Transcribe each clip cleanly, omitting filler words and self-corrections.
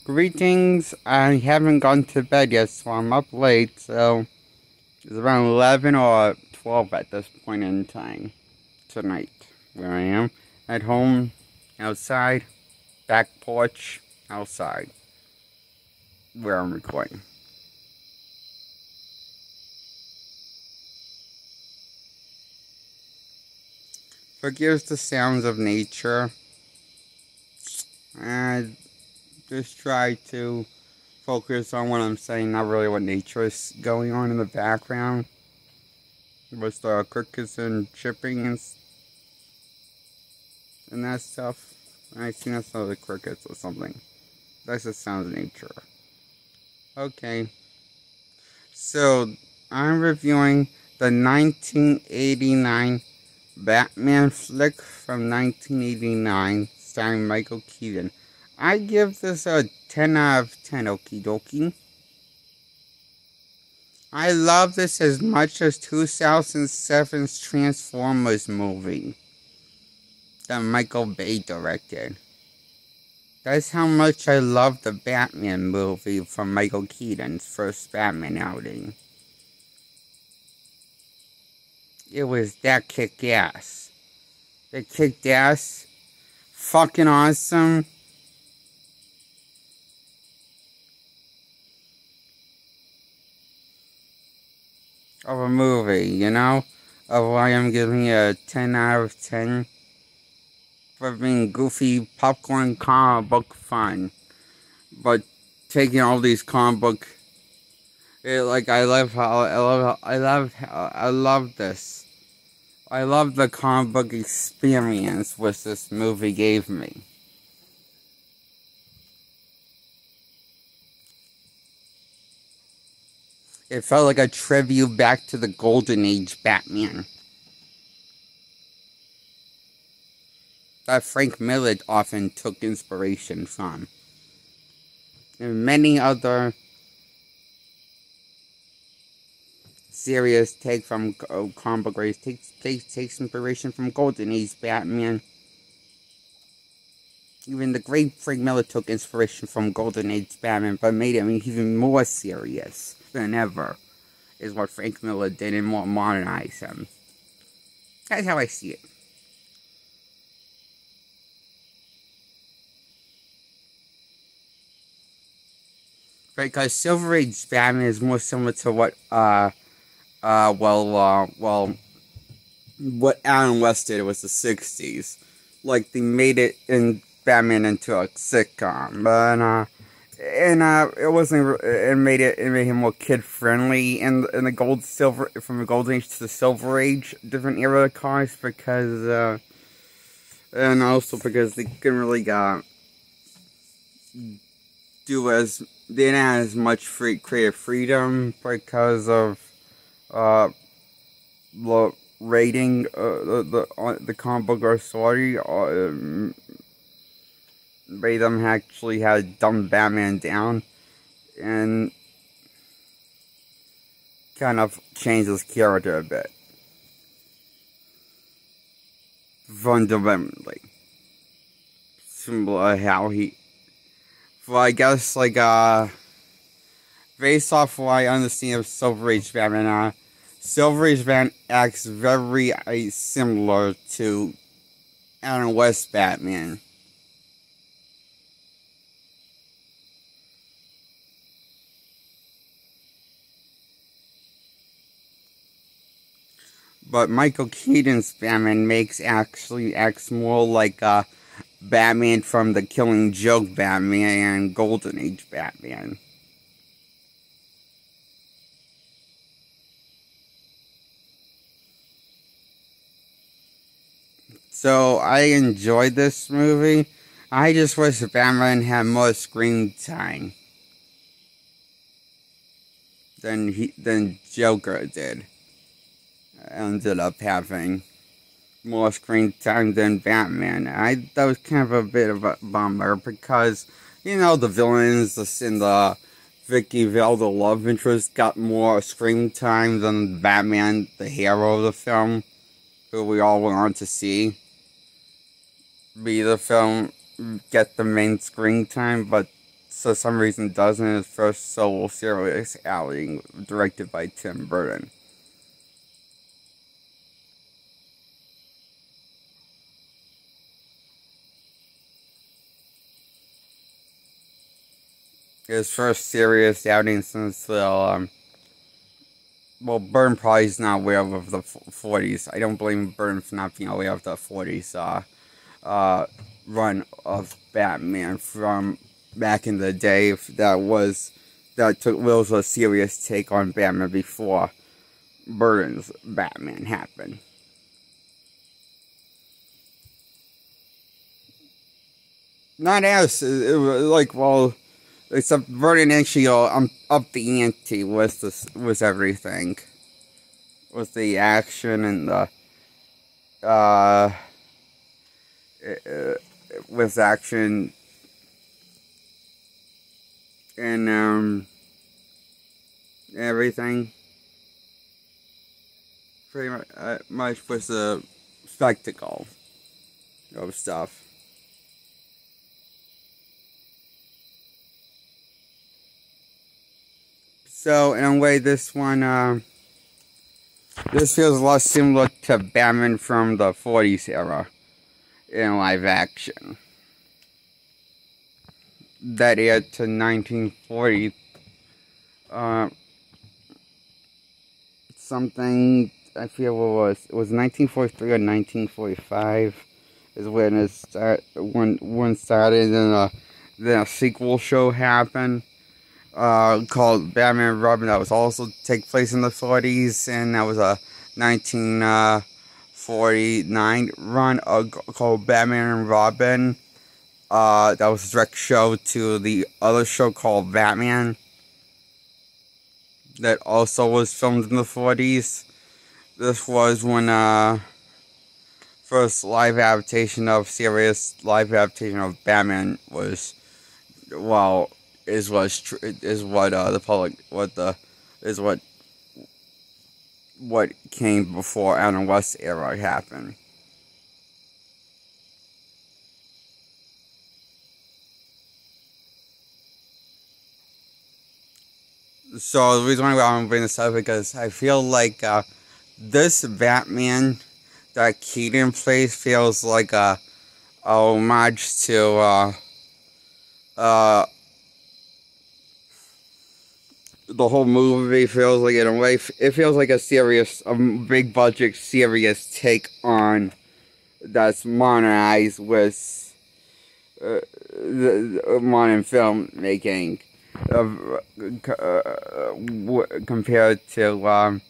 Greetings. I haven't gone to bed yet, so I'm up late. So it's around 11 or 12 at this point in time tonight. Where I am at home, outside, back porch, outside, where I'm recording. Forgives the sounds of nature. And just try to focus on what I'm saying, not really what nature is going on in the background. With the crickets and chipping and that stuff. I think that's not the crickets or something. That's the sounds of nature. Okay. So, I'm reviewing the 1989 Batman flick from 1989, starring Michael Keaton. I give this a 10 out of 10, okie dokie. I love this as much as 2007's Transformers movie that Michael Bay directed. That's how much I love the Batman movie from Michael Keaton's first Batman outing. It was that kick-ass. It kicked ass. Fucking awesome. Of a movie, you know? Of why I'm giving it a 10 out of 10. For being goofy popcorn comic book fun. But taking all these comic book... I love this. I love the comic book experience which this movie gave me. It felt like a tribute back to the Golden Age Batman that Frank Miller often took inspiration from. And many other series take from comic book race takes inspiration from Golden Age Batman. Even the great Frank Miller took inspiration from Golden Age Batman, but made it even more serious than ever, is what Frank Miller did and more modernize him. That's how I see it. Because Silver Age Batman is more similar to what what Alan West did was the 60s. Like, they made it in Batman into a sitcom, but it wasn't. It made him more kid friendly in the from the Golden Age to the Silver Age, different era of cars, because and also because they couldn't really they didn't have as much creative freedom because of the rating the comic book authority made them actually had dumb Batman down and kind of changed his character a bit. Fundamentally. Similar how he... Well, I guess, based off what I understand of Silver Age Batman, Silver Age Batman acts very similar to Alan West Batman. But Michael Keaton's Batman actually acts more like Batman from the Killing Joke Batman and Golden Age Batman. So I enjoyed this movie. I just wish Batman had more screen time than Joker did. Ended up having more screen time than Batman. That was kind of a bit of a bummer because, you know, the villains in the Vicky Vale, the love interest, got more screen time than Batman, the hero of the film, who we all went on to see be the film, get the main screen time, but for some reason doesn't, his first solo serious outing, directed by Tim Burton. His first serious outing since the, well, Burton probably is not aware of the 40s. I don't blame Burton for not being aware of the 40s, run of Batman from back in the day that was a serious take on Batman before Burton's Batman happened. Not as it was like, well, except Burton actually up the ante with everything, with the action and the with action and everything. Pretty much was the spectacle of stuff. So in a way, this feels a lot similar to Batman from the 40s era in live action. That aired to 1940. Something, I feel it was 1943 or 1945 is when it one started, and then a sequel show happened called Batman and Robin that was also take place in the 40s, and that was a 1949 run called Batman and Robin. That was a direct show to the other show called Batman that also was filmed in the 40s. This was when first serious live adaptation of Batman was, well, is what the public what came before Adam West's era happened. So the reason why I'm bringing this up is because I feel like this Batman that Keaton plays feels like a homage to the whole movie. Feels like, in a way, it feels like a big budget serious take on that's modernized with the modern filmmaking. Compared to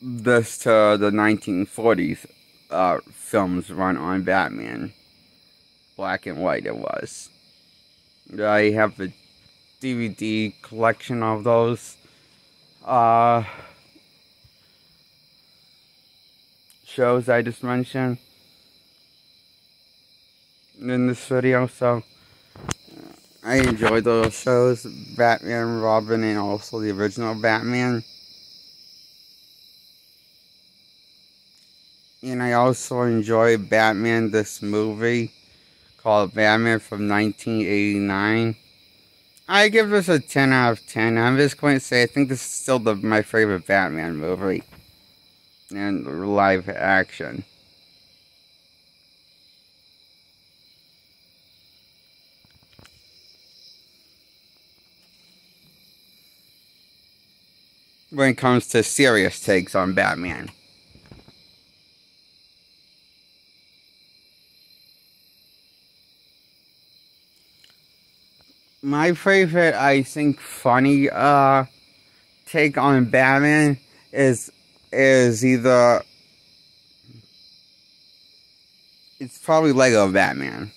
this to the 1940s films run on Batman, black and white it was. I have the DVD collection of those shows I just mentioned in this video, so I enjoy those shows, Batman, Robin, and also the original Batman. And I also enjoy Batman, this movie called Batman from 1989. I give this a 10 out of 10. I'm just going to say I think this is still my favorite Batman movie and live action. When it comes to serious takes on Batman. My favorite, I think, funny take on Batman is either, it's probably Lego Batman.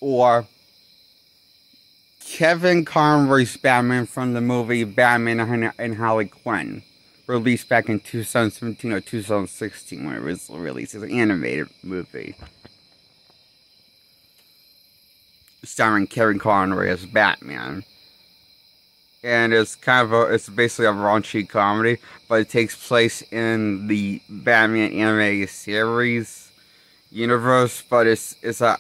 Or Kevin Conroy's Batman from the movie Batman and Harley Quinn, released back in 2017 or 2016 when it was released as an animated movie, starring Kevin Conroy as Batman. and it's basically a raunchy comedy, but it takes place in the Batman animated series universe. But it's a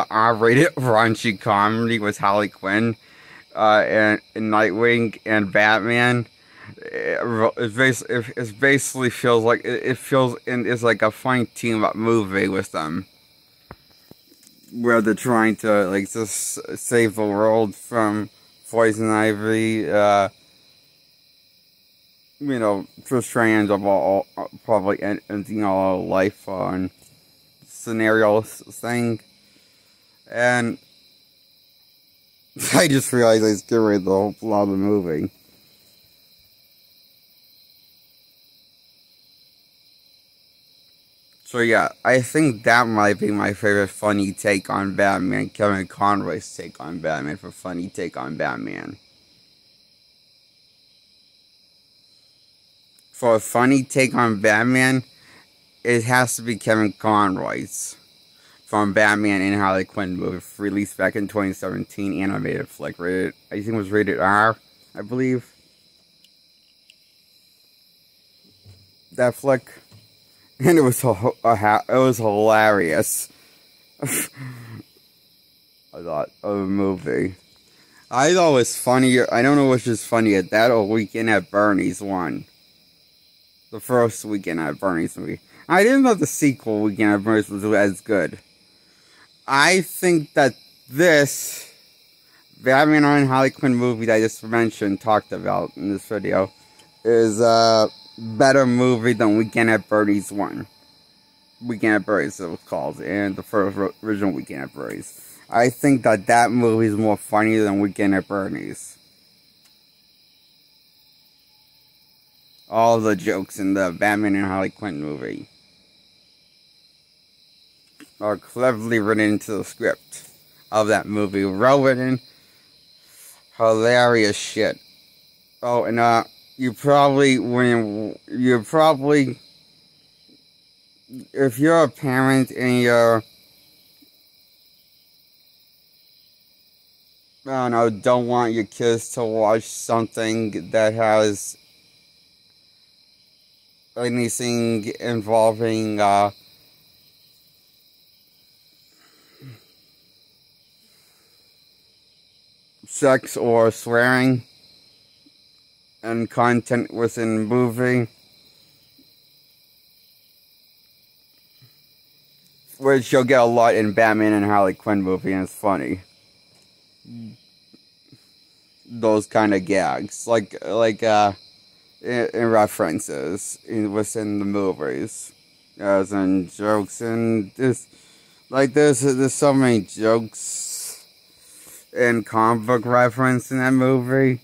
R-rated raunchy comedy with Harley Quinn, and Nightwing and Batman. It basically feels like it feels and it's like a fine team up movie with them, where they're trying to like just save the world from Poison Ivy. Just trying to end up probably ending all life on scenarios thing, and I just realized I skipped the whole plot of the movie. So yeah, I think that might be my favorite funny take on Batman, Kevin Conroy's take on Batman for funny take on Batman. For a funny take on Batman, it has to be Kevin Conroy's from Batman and Harley Quinn movie, released back in 2017, animated flick, I think it was rated R, I believe. That flick. And it was hilarious. I thought of a movie. I thought it was funnier. I don't know which is funnier, that or Weekend at Bernie's one. The first Weekend at Bernie's movie. I didn't know the sequel, Weekend at Bernie's, was as good. I think that this Batman and Harley Quinn movie that I just mentioned, talked about in this video, is better movie than Weekend at Bernie's one. Weekend at Bernie's, it was called, and the first original Weekend at Bernie's. I think that movie is more funny than Weekend at Bernie's. All the jokes in the Batman and Harley Quinn movie are cleverly written into the script of that movie. Well written, hilarious shit. Oh, and if you're a parent and you're, I don't know, don't want your kids to watch something that has anything involving, sex or swearing and content within the movie, which you'll get a lot in Batman and Harley Quinn movie, and it's funny. Those kind of gags, in references within the movies, as in jokes, and there's so many jokes and comic book reference in that movie.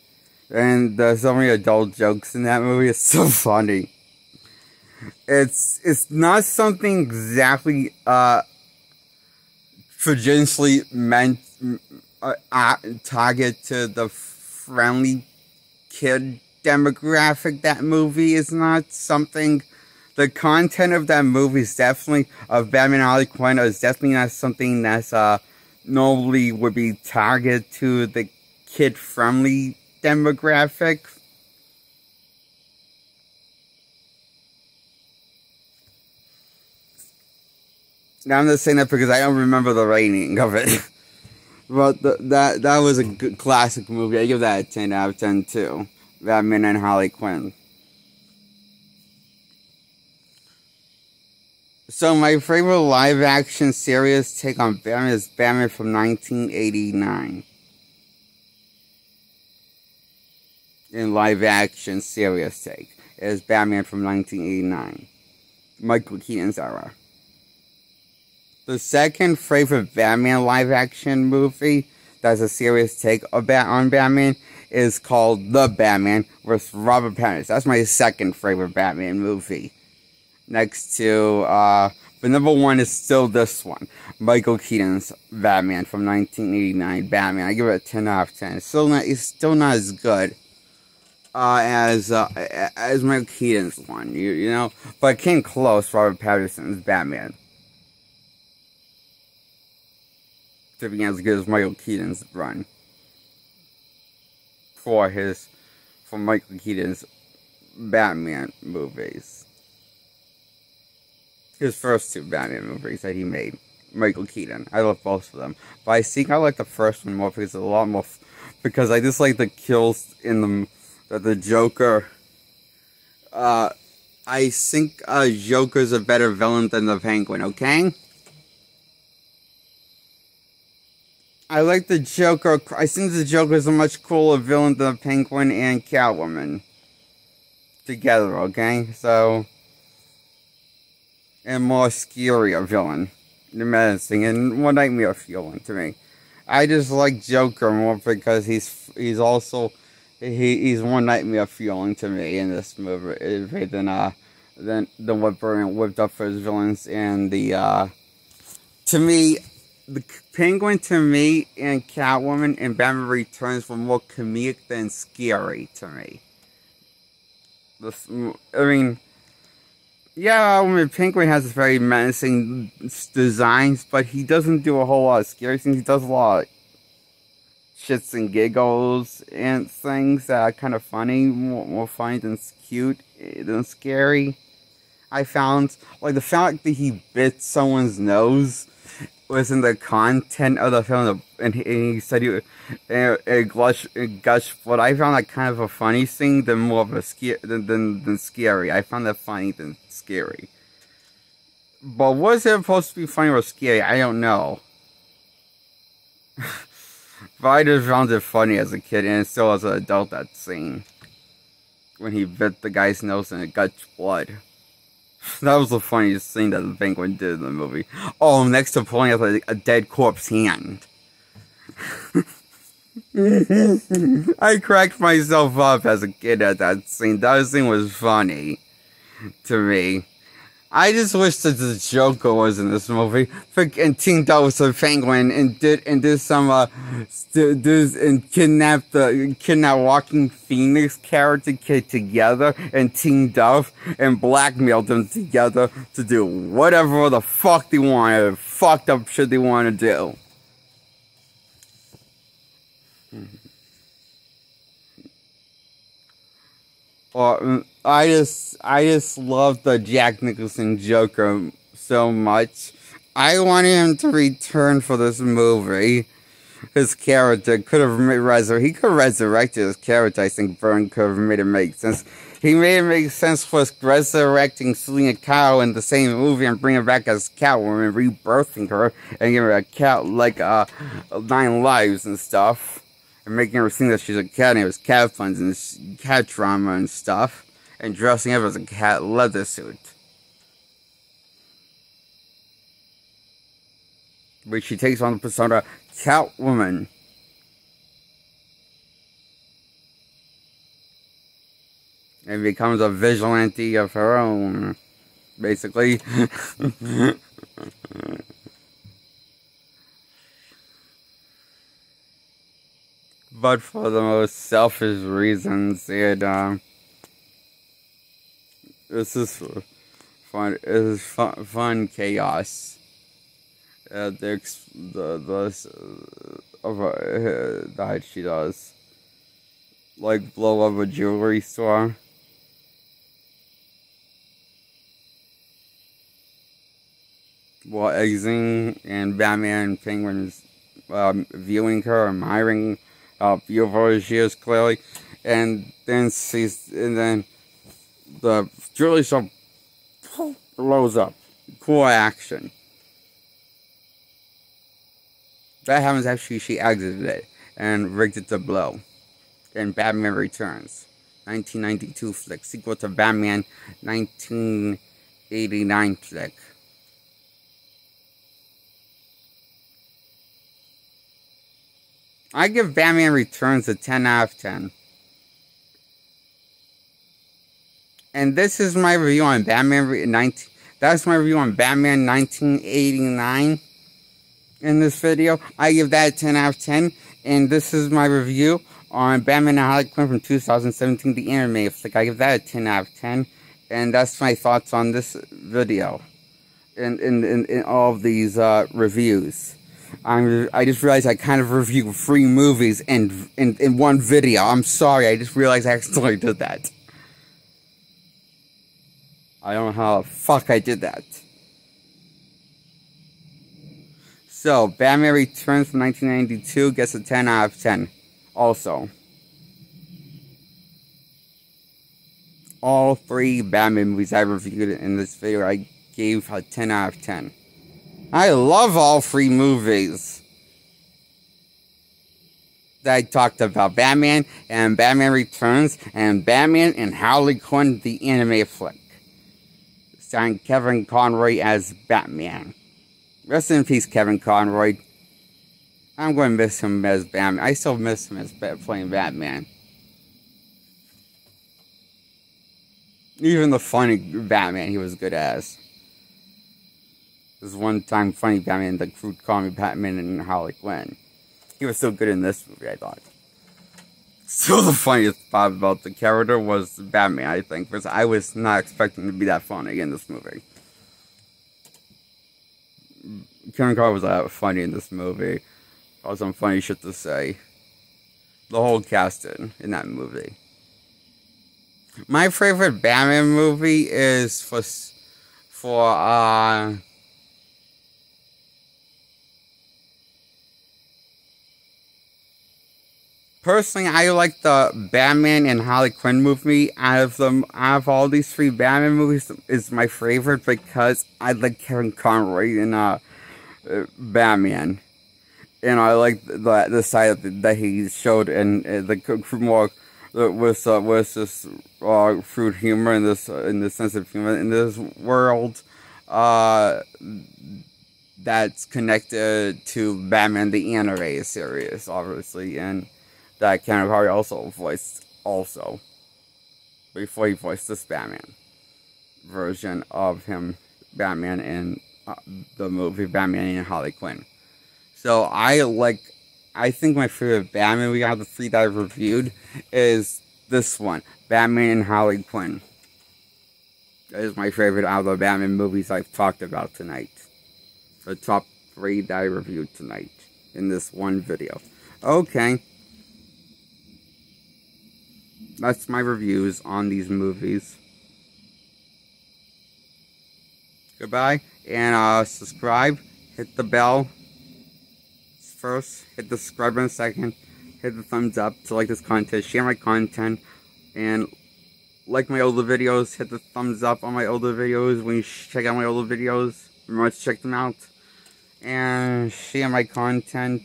And there's so many adult jokes in that movie. It's so funny. It's not something exactly traditionally meant target to the friendly kid demographic. That movie is not something. The content of that movie is definitely, of Batman and Harley Quinn, is definitely not something that's normally would be targeted to the kid friendly demographic. Now I'm just saying that because I don't remember the rating of it. But that was a good classic movie. I give that a 10 out of 10 too. Batman and Harley Quinn. So my favorite live action serious take on Batman is Batman from 1989. In live action serious take is Batman from 1989. Michael Keaton's era. The second favorite Batman live action movie that's a serious take on Batman is called The Batman with Robert Pattinson. That's my second favorite Batman movie. Next to, but number one is still this one. Michael Keaton's Batman from 1989. Batman. I give it a 10 out of 10. It's still not as good as Michael Keaton's one, you know, but it came close. Robert Pattinson's Batman to being as good as Michael Keaton's run. for Michael Keaton's Batman movies. His first two Batman movies that he made. Michael Keaton. I love both of them. But I think I like the first one more because it's a lot more... because I just like the kills in the Joker. I think Joker's a better villain than the Penguin, okay? I like the Joker. I think the Joker is a much cooler villain than the Penguin and Catwoman. Together, okay? So... and more scarier villain. The menacing and more nightmare feeling to me. I just like Joker more because he's also he's more nightmare feeling to me in this movie than what Burton whipped up for his villains and the to me the Penguin to me and Catwoman and Batman Returns were more comedic than scary to me. Yeah, Penguin has very menacing designs, but he doesn't do a whole lot of scary things. He does a lot of shits and giggles and things that are kind of funny, more funny than cute, than scary. I found, like, the fact that he bit someone's nose was in the content of the film, and he said gush, but I found that kind of a funny thing than more of a than scary. I found that funny than scary. But was it supposed to be funny or scary? I don't know. But I just found it funny as a kid, and still as an adult, that scene. When he bit the guy's nose and it gushed blood. That was the funniest thing that the Penguin did in the movie. Oh, next to pulling out a dead corpse hand. I cracked myself up as a kid at that scene. That scene was funny to me. I just wish that the Joker was in this movie and teamed up with the Penguin and did some kidnap Walking Phoenix character together and teamed up and blackmailed them together to do whatever the fuck they wanted, fucked up shit they want to do. Or I just love the Jack Nicholson Joker so much. I wanted him to return for this movie. His character could have resurrected his character. I think Byrne could have made it make sense. He made it make sense for resurrecting Selena Kyle in the same movie and bringing her back as Catwoman, rebirthing her and giving her a cat like 9 lives and stuff. And making her think that she's a cat and it was cat funs and cat drama and stuff. And dressing up as a cat leather suit. But she takes on the persona Catwoman. And becomes a vigilante of her own. Basically. But for the most selfish reasons, this is fun. It is fun chaos. That she does, like blow up a jewelry store. While exiting, and Batman and Penguin is viewing her, admiring how beautiful she is, clearly, and then the jewelry store blows up. Cool action. That happens after she exited it and rigged it to blow. And Batman Returns, 1992 flick, sequel to Batman 1989 flick. I give Batman Returns a 10 out of 10. And this is my review on that's my review on Batman 1989 in this video. I give that a 10 out of 10. And this is my review on Batman and Harley Quinn from 2017, the anime flick. I give that a 10 out of 10. And that's my thoughts on this video. In all of these reviews. I just realized I kind of reviewed 3 movies in one video. I'm sorry, I just realized I accidentally did that. I don't know how the fuck I did that. So, Batman Returns from 1992 gets a 10 out of 10. Also, all 3 Batman movies I reviewed in this video, I gave a 10 out of 10. I love all 3 movies that I talked about. Batman and Batman Returns and Batman and Harley Quinn, the anime flick. Starring Kevin Conroy as Batman. Rest in peace, Kevin Conroy. I'm going to miss him as Batman. I still miss him as playing Batman. Even the funny Batman he was good as. This one-time funny Batman that would call me Batman and Harley Quinn. He was so good in this movie, I thought. Still, the funniest part about the character was Batman, I think, because I was not expecting to be that funny in this movie. Kevin Conroy was funny in this movie. Got some funny shit to say. The whole cast in that movie. My favorite Batman movie is personally, I like the Batman and Harley Quinn movie. Out of all these 3 Batman movies, is my favorite because I like Kevin Conroy in Batman, and I like the side that he showed in the more with this fruit humor and this sense of humor in this world that's connected to Batman the anime series, obviously, and that Kevin Conroy also voiced before he voiced this Batman version of him, Batman in the movie Batman and Harley Quinn. So I think my favorite Batman movie out of the 3 that I've reviewed is this one, Batman and Harley Quinn. That is my favorite out of the Batman movies I've talked about tonight. The top 3 that I reviewed tonight in this one video. Okay. That's my reviews on these movies. Goodbye, and subscribe, hit the bell first, hit the subscribe button second, hit the thumbs up to like this content, share my content, and like my older videos, hit the thumbs up on my older videos. When you check out my older videos, remember to check them out, and share my content,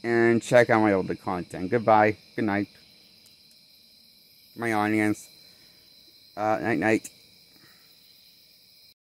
and check out my older content. Goodbye, good night, my audience, night night.